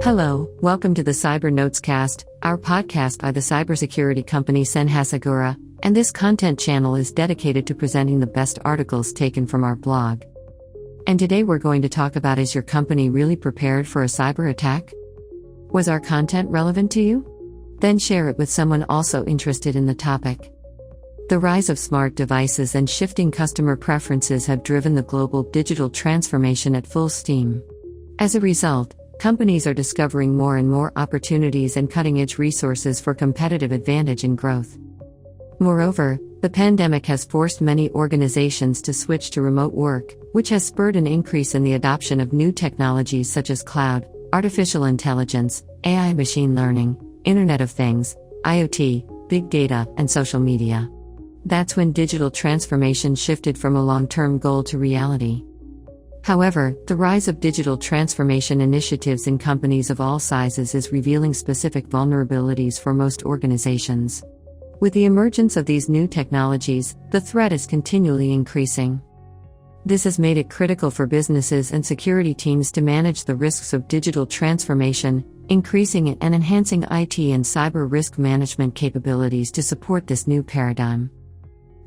Hello, welcome to the Cyber Notes Cast, our podcast by the cybersecurity company Senhasegura, and this content channel is dedicated to presenting the best articles taken from our blog. And today we're going to talk about: is your company really prepared for a cyber attack? Was our content relevant to you? Then share it with someone also interested in the topic. The rise of smart devices and shifting customer preferences have driven the global digital transformation at full steam. As a result, companies are discovering more and more opportunities and cutting-edge resources for competitive advantage and growth. Moreover, the pandemic has forced many organizations to switch to remote work, which has spurred an increase in the adoption of new technologies such as cloud, artificial intelligence, AI, machine learning, Internet of Things, IoT, big data, and social media. That's when digital transformation shifted from a long-term goal to reality. However, the rise of digital transformation initiatives in companies of all sizes is revealing specific vulnerabilities for most organizations. With the emergence of these new technologies, the threat is continually increasing. This has made it critical for businesses and security teams to manage the risks of digital transformation, increasing and enhancing IT and cyber risk management capabilities to support this new paradigm.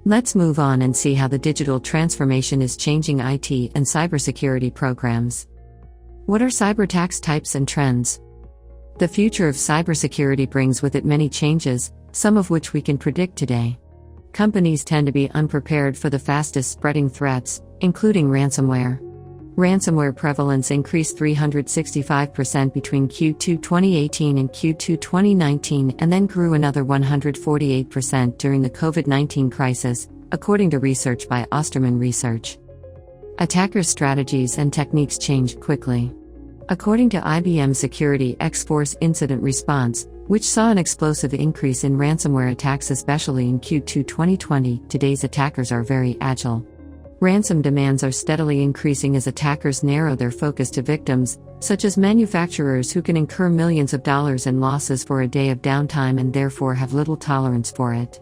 Let's move on and see how the digital transformation is changing IT and cybersecurity programs. What are cyber attacks types and trends? The future of cybersecurity brings with it many changes, some of which we can predict today. Companies tend to be unprepared for the fastest spreading threats, including ransomware. Ransomware prevalence increased 365% between Q2 2018 and Q2 2019 and then grew another 148% during the COVID-19 crisis, according to research by Osterman Research. Attackers' strategies and techniques changed quickly. According to IBM Security X-Force Incident Response, which saw an explosive increase in ransomware attacks especially in Q2 2020, today's attackers are very agile. Ransom demands are steadily increasing as attackers narrow their focus to victims, such as manufacturers who can incur millions of dollars in losses for a day of downtime and therefore have little tolerance for it.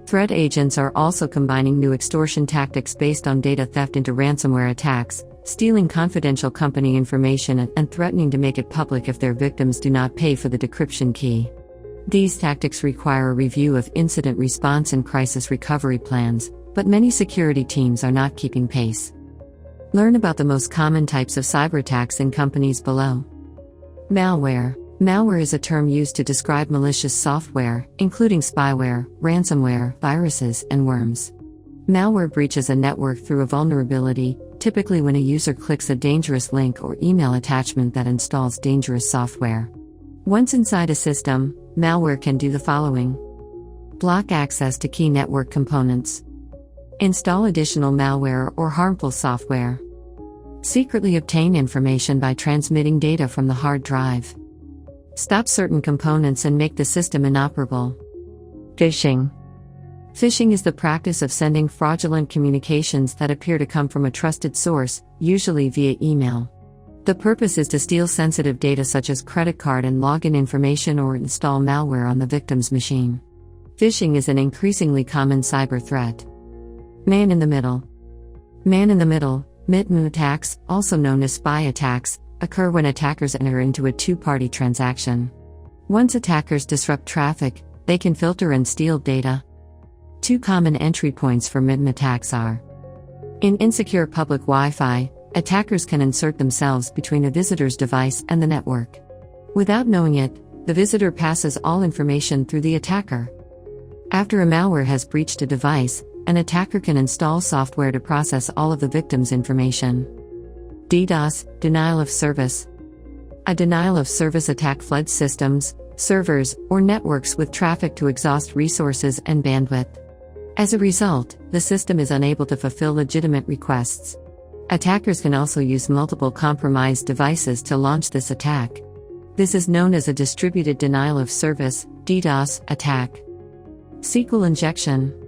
Threat agents are also combining new extortion tactics based on data theft into ransomware attacks, stealing confidential company information and threatening to make it public if their victims do not pay for the decryption key. These tactics require a review of incident response and crisis recovery plans, but many security teams are not keeping pace. Learn about the most common types of cyber attacks in companies below. Malware. Malware is a term used to describe malicious software, including spyware, ransomware, viruses, and worms. Malware breaches a network through a vulnerability, typically when a user clicks a dangerous link or email attachment that installs dangerous software. Once inside a system, malware can do the following: block access to key network components, install additional malware or harmful software, secretly obtain information by transmitting data from the hard drive, stop certain components and make the system inoperable. Phishing. Phishing is the practice of sending fraudulent communications that appear to come from a trusted source, usually via email. The purpose is to steal sensitive data such as credit card and login information or install malware on the victim's machine. Phishing is an increasingly common cyber threat. Man in the middle. Man in the middle, MITM attacks, also known as spy attacks, occur when attackers enter into a two-party transaction. Once attackers disrupt traffic, they can filter and steal data. Two common entry points for MITM attacks are: in insecure public Wi-Fi, attackers can insert themselves between a visitor's device and the network. Without knowing it, the visitor passes all information through the attacker. After a malware has breached a device, an attacker can install software to process all of the victim's information. DDoS, denial of service. A denial of service attack floods systems, servers, or networks with traffic to exhaust resources and bandwidth. As a result, the system is unable to fulfill legitimate requests. Attackers can also use multiple compromised devices to launch this attack. This is known as a distributed denial of service, DDoS, attack. SQL injection.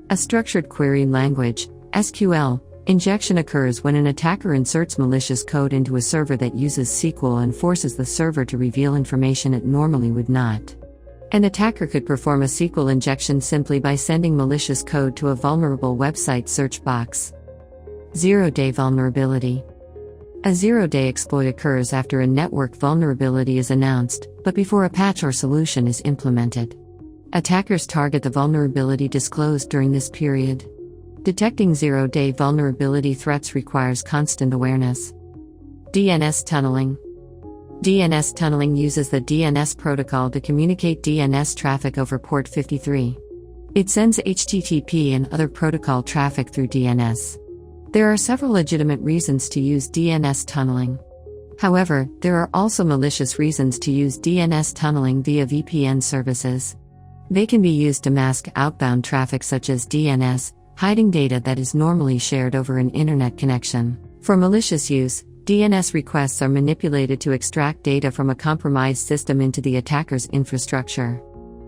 A structured query language, SQL, injection occurs when an attacker inserts malicious code into a server that uses SQL and forces the server to reveal information it normally would not. An attacker could perform a SQL injection simply by sending malicious code to a vulnerable website search box. Zero-day vulnerability. A zero-day exploit occurs after a network vulnerability is announced, but before a patch or solution is implemented. Attackers target the vulnerability disclosed during this period. Detecting zero-day vulnerability threats requires constant awareness. DNS tunneling. DNS tunneling uses the DNS protocol to communicate DNS traffic over port 53. It sends HTTP and other protocol traffic through DNS. There are several legitimate reasons to use DNS tunneling. However, there are also malicious reasons to use DNS tunneling via VPN services. They can be used to mask outbound traffic such as DNS, hiding data that is normally shared over an internet connection. For malicious use, DNS requests are manipulated to extract data from a compromised system into the attacker's infrastructure.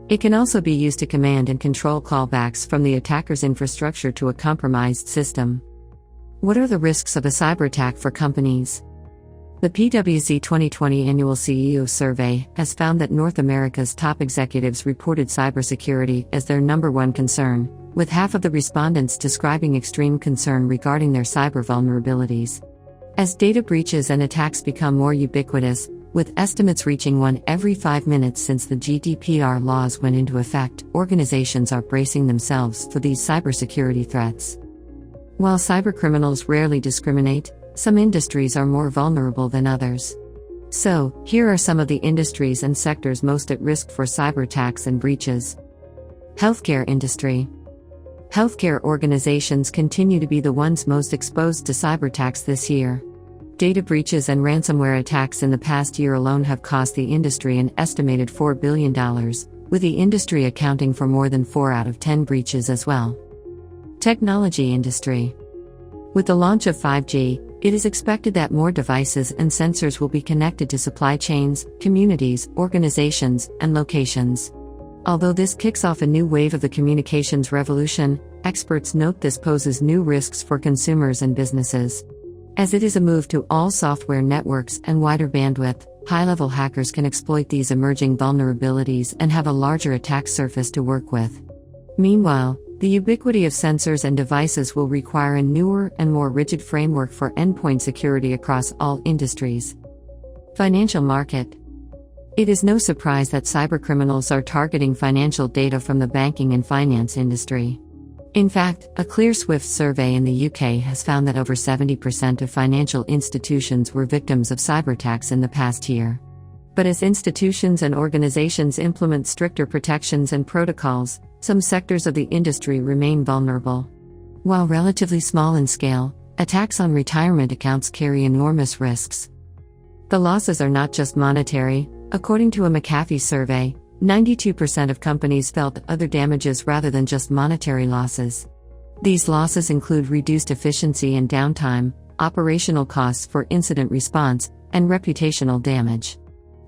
It can also be used to command and control callbacks from the attacker's infrastructure to a compromised system. What are the risks of a cyber attack for companies? The PwC 2020 Annual CEO Survey has found that North America's top executives reported cybersecurity as their number one concern, with half of the respondents describing extreme concern regarding their cyber vulnerabilities. As data breaches and attacks become more ubiquitous, with estimates reaching 1 every 5 minutes since the GDPR laws went into effect, organizations are bracing themselves for these cybersecurity threats. While cybercriminals rarely discriminate, some industries are more vulnerable than others. So, here are some of the industries and sectors most at risk for cyber attacks and breaches. Healthcare industry. Healthcare organizations continue to be the ones most exposed to cyber attacks this year. Data breaches and ransomware attacks in the past year alone have cost the industry an estimated $4 billion, with the industry accounting for more than 4 out of 10 breaches as well. Technology industry. With the launch of 5G, it is expected that more devices and sensors will be connected to supply chains, communities, organizations, and locations. Although this kicks off a new wave of the communications revolution, experts note this poses new risks for consumers and businesses. As it is a move to all software networks and wider bandwidth, high-level hackers can exploit these emerging vulnerabilities and have a larger attack surface to work with. Meanwhile, the ubiquity of sensors and devices will require a newer and more rigid framework for endpoint security across all industries. Financial market. It is no surprise that cybercriminals are targeting financial data from the banking and finance industry. In fact, a ClearSwift survey in the UK has found that over 70% of financial institutions were victims of cyberattacks in the past year. But as institutions and organizations implement stricter protections and protocols, some sectors of the industry remain vulnerable. While relatively small in scale, attacks on retirement accounts carry enormous risks. The losses are not just monetary. According to a McAfee survey, 92% of companies felt other damages rather than just monetary losses. These losses include reduced efficiency and downtime, operational costs for incident response, and reputational damage.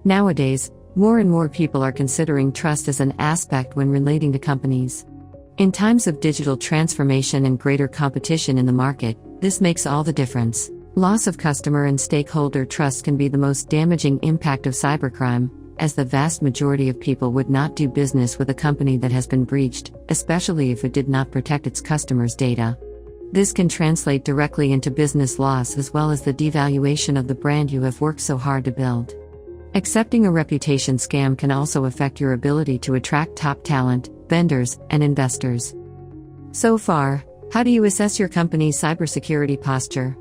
Nowadays, more and more people are considering trust as an aspect when relating to companies. In times of digital transformation and greater competition in the market, this makes all the difference. Loss of customer and stakeholder trust can be the most damaging impact of cybercrime, as the vast majority of people would not do business with a company that has been breached, especially if it did not protect its customers' data. This can translate directly into business loss as well as the devaluation of the brand you have worked so hard to build. Accepting a reputation scam can also affect your ability to attract top talent, vendors, and investors. So far, how do you assess your company's cybersecurity posture?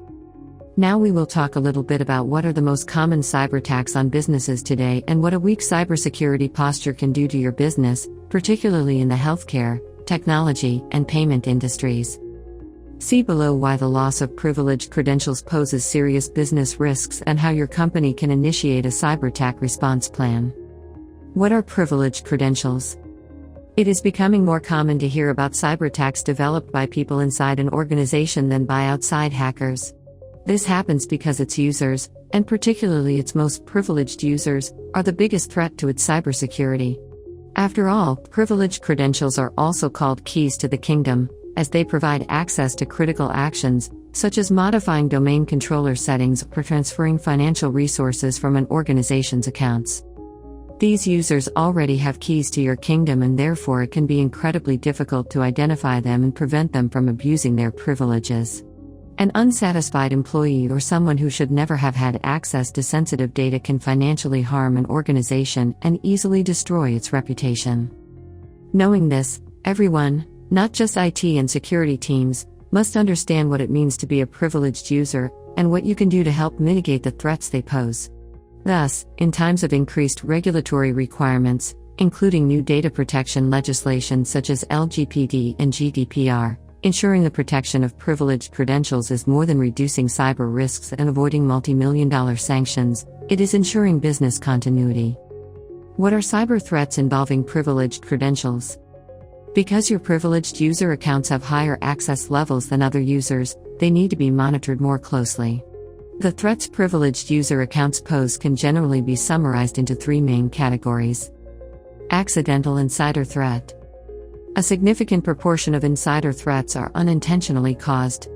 Now we will talk a little bit about what are the most common cyber attacks on businesses today and what a weak cybersecurity posture can do to your business, particularly in the healthcare, technology, and payment industries. See below why the loss of privileged credentials poses serious business risks and how your company can initiate a cyber attack response plan. What are privileged credentials? It is becoming more common to hear about cyber attacks developed by people inside an organization than by outside hackers. This happens because its users, and particularly its most privileged users, are the biggest threat to its cybersecurity. After all, privileged credentials are also called keys to the kingdom, as they provide access to critical actions, such as modifying domain controller settings or transferring financial resources from an organization's accounts. These users already have keys to your kingdom, and therefore it can be incredibly difficult to identify them and prevent them from abusing their privileges. An unsatisfied employee or someone who should never have had access to sensitive data can financially harm an organization and easily destroy its reputation. Knowing this, everyone, not just IT and security teams, must understand what it means to be a privileged user and what you can do to help mitigate the threats they pose. Thus, in times of increased regulatory requirements, including new data protection legislation such as LGPD and GDPR, ensuring the protection of privileged credentials is more than reducing cyber risks and avoiding multi-million-dollar sanctions, it is ensuring business continuity. What are cyber threats involving privileged credentials? Because your privileged user accounts have higher access levels than other users, they need to be monitored more closely. The threats privileged user accounts pose can generally be summarized into three main categories. Accidental insider threat. A significant proportion of insider threats are unintentionally caused.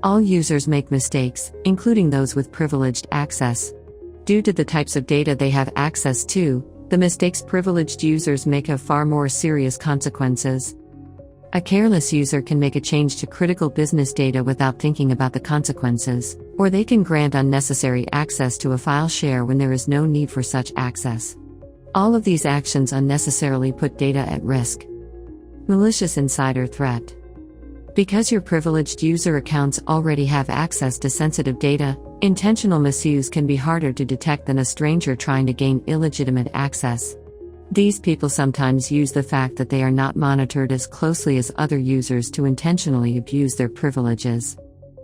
All users make mistakes, including those with privileged access. Due to the types of data they have access to, the mistakes privileged users make have far more serious consequences. A careless user can make a change to critical business data without thinking about the consequences, or they can grant unnecessary access to a file share when there is no need for such access. All of these actions unnecessarily put data at risk. Malicious insider threat. Because your privileged user accounts already have access to sensitive data, intentional misuse can be harder to detect than a stranger trying to gain illegitimate access. These people sometimes use the fact that they are not monitored as closely as other users to intentionally abuse their privileges.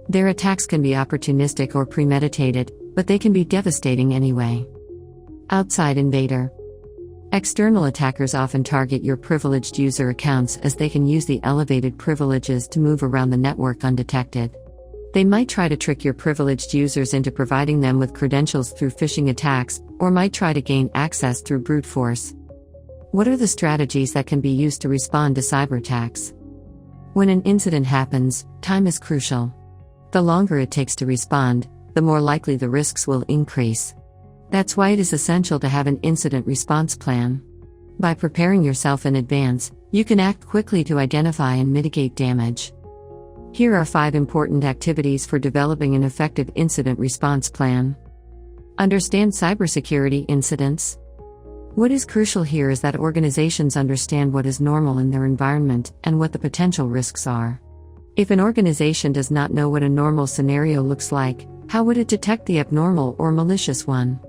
Their attacks can be opportunistic or premeditated, but they can be devastating anyway. Outside invader. External attackers often target your privileged user accounts as they can use the elevated privileges to move around the network undetected. They might try to trick your privileged users into providing them with credentials through phishing attacks, or might try to gain access through brute force. What are the strategies that can be used to respond to cyber attacks? When an incident happens, time is crucial. The longer it takes to respond, the more likely the risks will increase. That's why it is essential to have an incident response plan. By preparing yourself in advance, you can act quickly to identify and mitigate damage. Here are 5 important activities for developing an effective incident response plan. Understand cybersecurity incidents. What is crucial here is that organizations understand what is normal in their environment and what the potential risks are. If an organization does not know what a normal scenario looks like, how would it detect the abnormal or malicious one?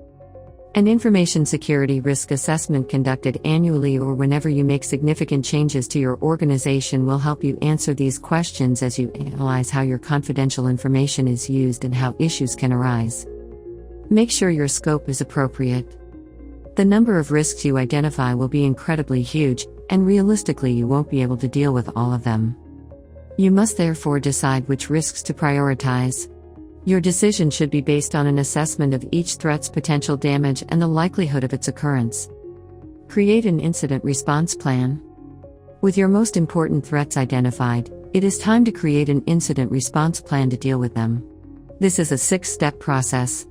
An information security risk assessment conducted annually or whenever you make significant changes to your organization will help you answer these questions as you analyze how your confidential information is used and how issues can arise. Make sure your scope is appropriate. The number of risks you identify will be incredibly huge, and realistically you won't be able to deal with all of them. You must therefore decide which risks to prioritize. Your decision should be based on an assessment of each threat's potential damage and the likelihood of its occurrence. Create an incident response plan. With your most important threats identified, it is time to create an incident response plan to deal with them. This is a 6-step process.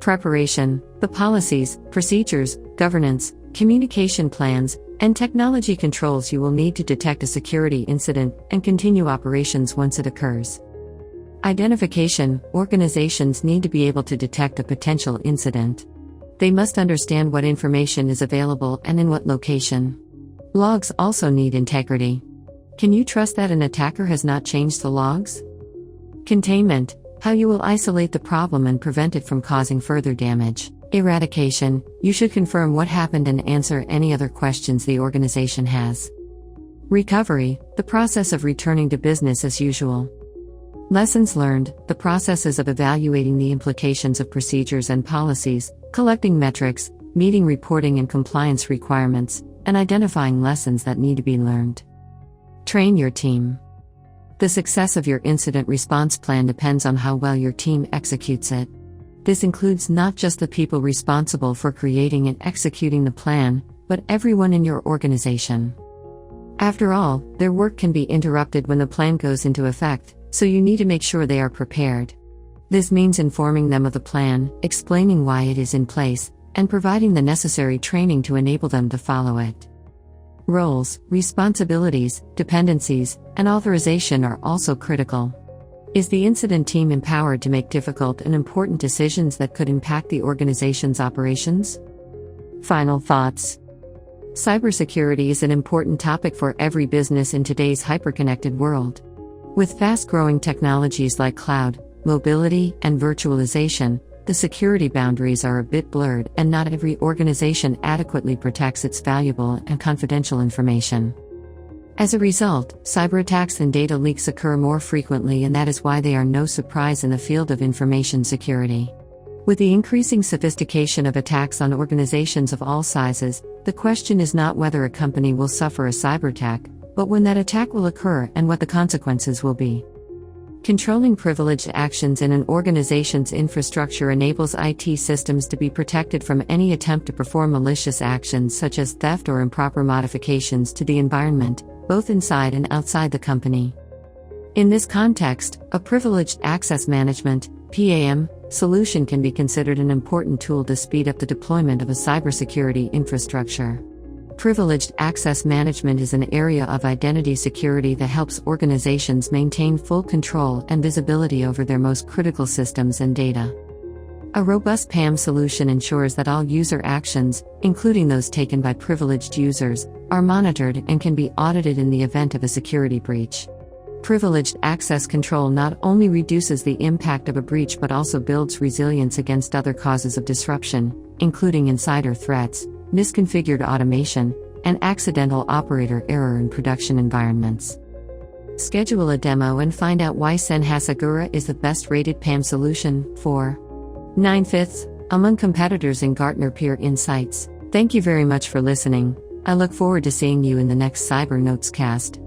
Preparation: the policies, procedures, governance, communication plans, and technology controls you will need to detect a security incident and continue operations once it occurs. Identification: organizations need to be able to detect a potential incident. They must understand what information is available and in what location. Logs also need integrity. Can you trust that an attacker has not changed the logs? Containment: how you will isolate the problem and prevent it from causing further damage. Eradication: you should confirm what happened and answer any other questions the organization has. Recovery: the process of returning to business as usual. Lessons learned: the processes of evaluating the implications of procedures and policies, collecting metrics, meeting reporting and compliance requirements, and identifying lessons that need to be learned. Train your team. The success of your incident response plan depends on how well your team executes it. This includes not just the people responsible for creating and executing the plan, but everyone in your organization. After all, their work can be interrupted when the plan goes into effect, so you need to make sure they are prepared. This means informing them of the plan, explaining why it is in place, and providing the necessary training to enable them to follow it. Roles, responsibilities, dependencies, and authorization are also critical. Is the incident team empowered to make difficult and important decisions that could impact the organization's operations? Final thoughts. Cybersecurity is an important topic for every business in today's hyperconnected world. With fast-growing technologies like cloud, mobility, and virtualization, the security boundaries are a bit blurred, and not every organization adequately protects its valuable and confidential information. As a result, cyber attacks and data leaks occur more frequently, and that is why they are no surprise in the field of information security. With the increasing sophistication of attacks on organizations of all sizes, the question is not whether a company will suffer a cyber attack, but when that attack will occur and what the consequences will be. Controlling privileged actions in an organization's infrastructure enables IT systems to be protected from any attempt to perform malicious actions such as theft or improper modifications to the environment, both inside and outside the company. In this context, a privileged access management (PAM) solution can be considered an important tool to speed up the deployment of a cybersecurity infrastructure. Privileged access management is an area of identity security that helps organizations maintain full control and visibility over their most critical systems and data. A robust PAM solution ensures that all user actions, including those taken by privileged users, are monitored and can be audited in the event of a security breach. Privileged access control not only reduces the impact of a breach but also builds resilience against other causes of disruption, including insider threats, misconfigured automation, and accidental operator error in production environments. Schedule a demo and find out why Hasagura is the best-rated PAM solution for 9/5 among competitors in Gartner Peer Insights. Thank you very much for listening. I look forward to seeing you in the next Cyber Notes cast.